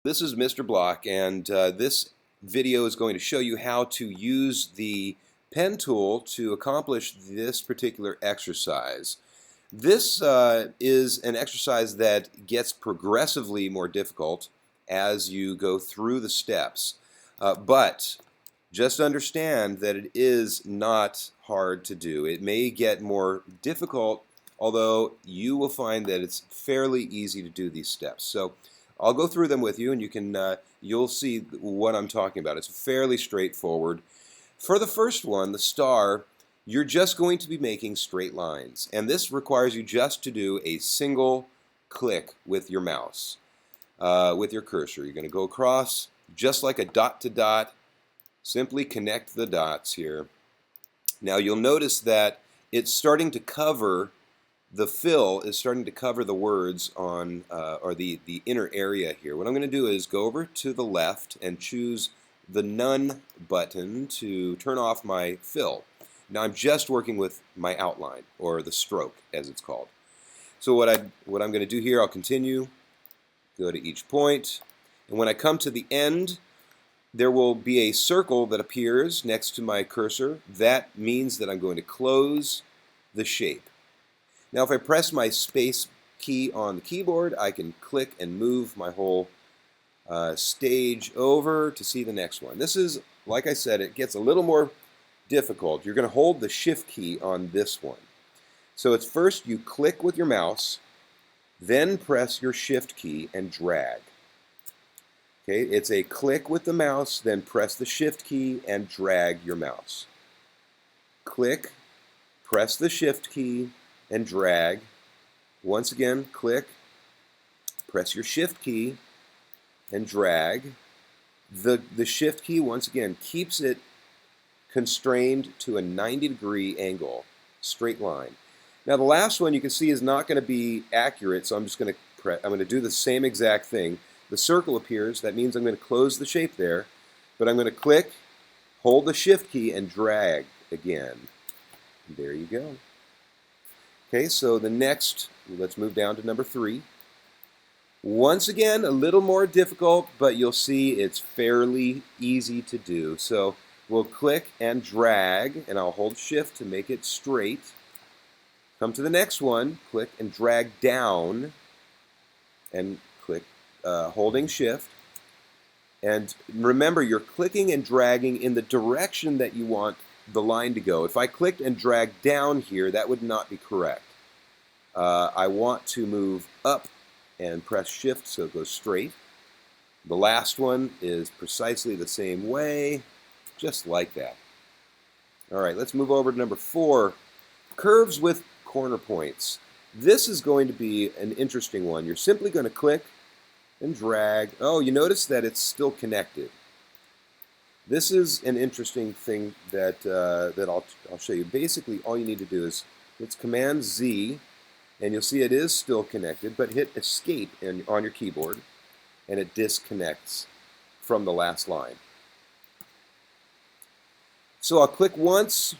This is Mr. Block, and this video is going to show you how to use the pen tool to accomplish this particular exercise. This is an exercise that gets progressively more difficult as you go through the steps, but just understand that it is not hard to do. It may get more difficult, although you will find that it's fairly easy to do these steps. So I'll go through them with you, and you'll see what I'm talking about. It's fairly straightforward. For the first one, the star, you're just going to be making straight lines, and this requires you just to do a single click with your mouse, with your cursor. You're going to go across just like a dot to dot. Simply connect the dots here. Now you'll notice that it's starting to cover. The fill is starting to cover the words on, or the inner area here. What I'm going to do is go over to the left and choose the None button to turn off my fill. Now I'm just working with my outline, or the stroke as it's called. So what I'm going to do here, I'll continue, go to each point, and when I come to the end, there will be a circle that appears next to my cursor. That means that I'm going to close the shape. Now if I press my space key on the keyboard, I can click and move my whole stage over to see the next one. This is, like I said, it gets a little more difficult. You're going to hold the shift key on this one. So it's first you click with your mouse, then press your shift key and drag. Okay, it's a click with the mouse, then press the shift key and drag your mouse. Click, press the shift key, and drag. Once again, click, press your shift key, and drag. The shift key, once again, keeps it constrained to a 90-degree angle, straight line. Now the last one you can see is not going to be accurate, so I'm going to do the same exact thing. The circle appears. That means I'm going to close the shape there, but I'm going to click, hold the shift key, and drag again. And there you go. Okay, so the next, let's move down to number 3. Once again, a little more difficult, but you'll see it's fairly easy to do. So we'll click and drag, and I'll hold shift to make it straight. Come to the next one, click and drag down, and click, holding shift. And remember, you're clicking and dragging in the direction that you want the line to go. If I clicked and dragged down here, that would not be correct. I want to move up and press shift so it goes straight. The last one is precisely the same way, just like that. All right, let's move over to number 4, curves with corner points. This is going to be an interesting one. You're simply going to click and drag. Oh, you notice that it's still connected. This is an interesting thing that I'll show you. Basically, all you need to do is it's Command Z, and you'll see it is still connected, but hit Escape on your keyboard, and it disconnects from the last line. So I'll click once.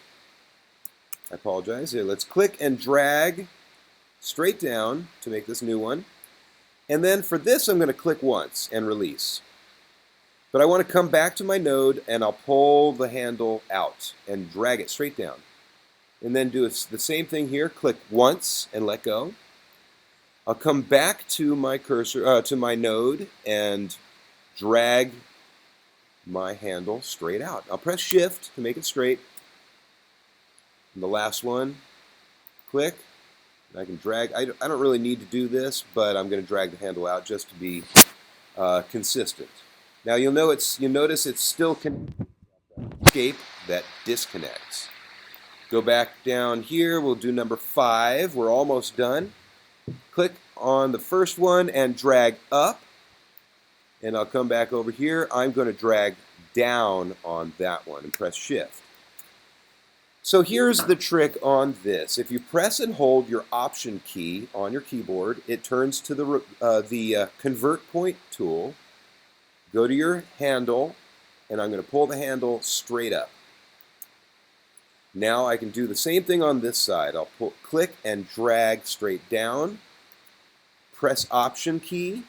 I apologize. Here, let's click and drag straight down to make this new one. And then for this, I'm going to click once and release. But I want to come back to my node, and I'll pull the handle out and drag it straight down. And then do the same thing here. Click once and let go. I'll come back to my cursor, to my node, and drag my handle straight out. I'll press shift to make it straight. And the last one, click. I can drag. I don't really need to do this, but I'm going to drag the handle out just to be consistent. Now you'll notice it's still connected. Escape, that disconnects. Go back down here. We'll do number 5. We're almost done. Click on the first one and drag up. And I'll come back over here. I'm going to drag down on that one and press shift. So here's the trick on this. If you press and hold your Option key on your keyboard, it turns to the Convert Point tool. Go to your handle, and I'm going to pull the handle straight up. Now I can do the same thing on this side. I'll click and drag straight down, press Option key,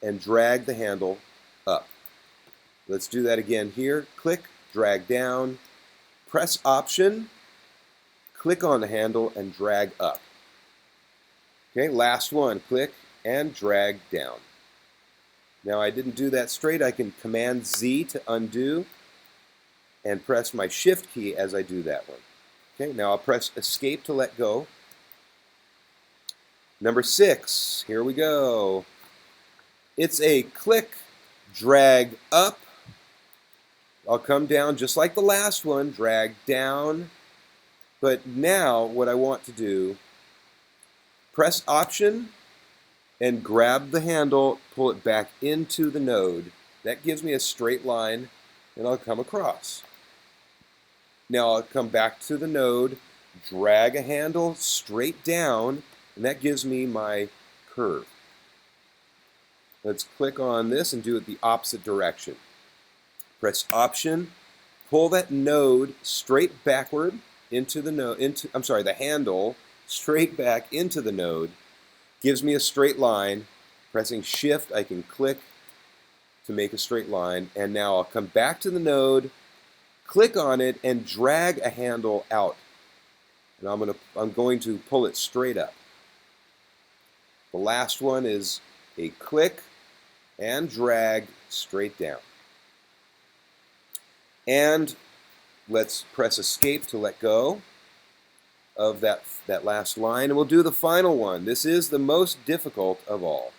and drag the handle up. Let's do that again here. Click, drag down, press Option, click on the handle, and drag up. Okay, last one. Click and drag down. Now I didn't do that straight. I can Command Z to undo and press my Shift key as I do that one. Okay, now I'll press Escape to let go. Number 6, here we go. It's a click, drag up. I'll come down just like the last one, drag down. But now what I want to do, press Option and grab the handle, pull it back into the node. That gives me a straight line, and I'll come across. Now I'll come back to the node, drag a handle straight down, and that gives me my curve. Let's click on this and do it the opposite direction. Press Option, pull that node straight backward into the node, the handle straight back into the node. Gives me a straight line. Pressing Shift, I can click to make a straight line. And now I'll come back to the node, click on it, and drag a handle out. And I'm going to pull it straight up. The last one is a click and drag straight down. And let's press Escape to let go of that last line, and we'll do the final one. This is the most difficult of all.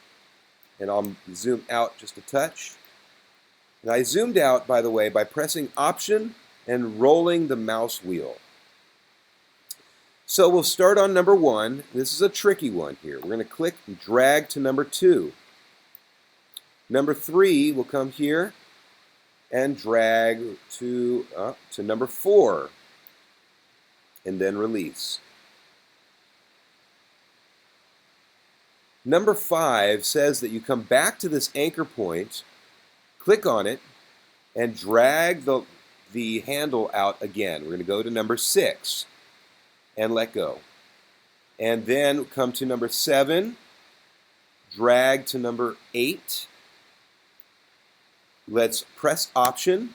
And I'll zoom out just a touch. And I zoomed out, by the way, by pressing Option and rolling the mouse wheel. So we'll start on number 1. This is a tricky one here. We're going to click and drag to number 2. Number 3 will come here and drag to number 4. And then release. Number 5 says that you come back to this anchor point, click on it, and drag the handle out again. We're going to go to number 6 and let go. And then come to number 7, drag to number 8. Let's press Option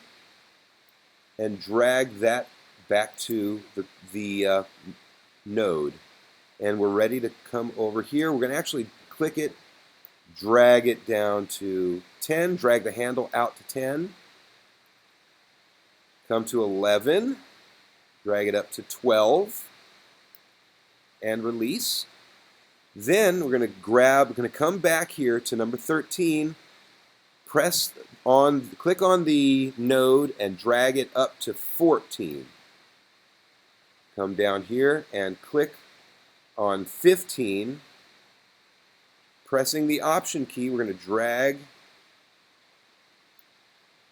and drag that back to the node. And we're ready to come over here. We're going to actually click it, drag it down to 10, drag the handle out to 10, come to 11, drag it up to 12, and release. Then we're going to come back here to number 13, click on the node and drag it up to 14. Come down here and click on 15. Pressing the Option key, we're going to drag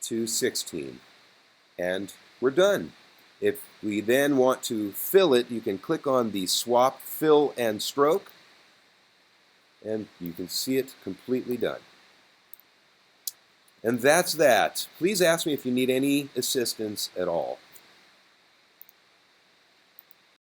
to 16. And we're done. If we then want to fill it, you can click on the Swap, Fill, and Stroke, and you can see it completely done. And that's that. Please ask me if you need any assistance at all.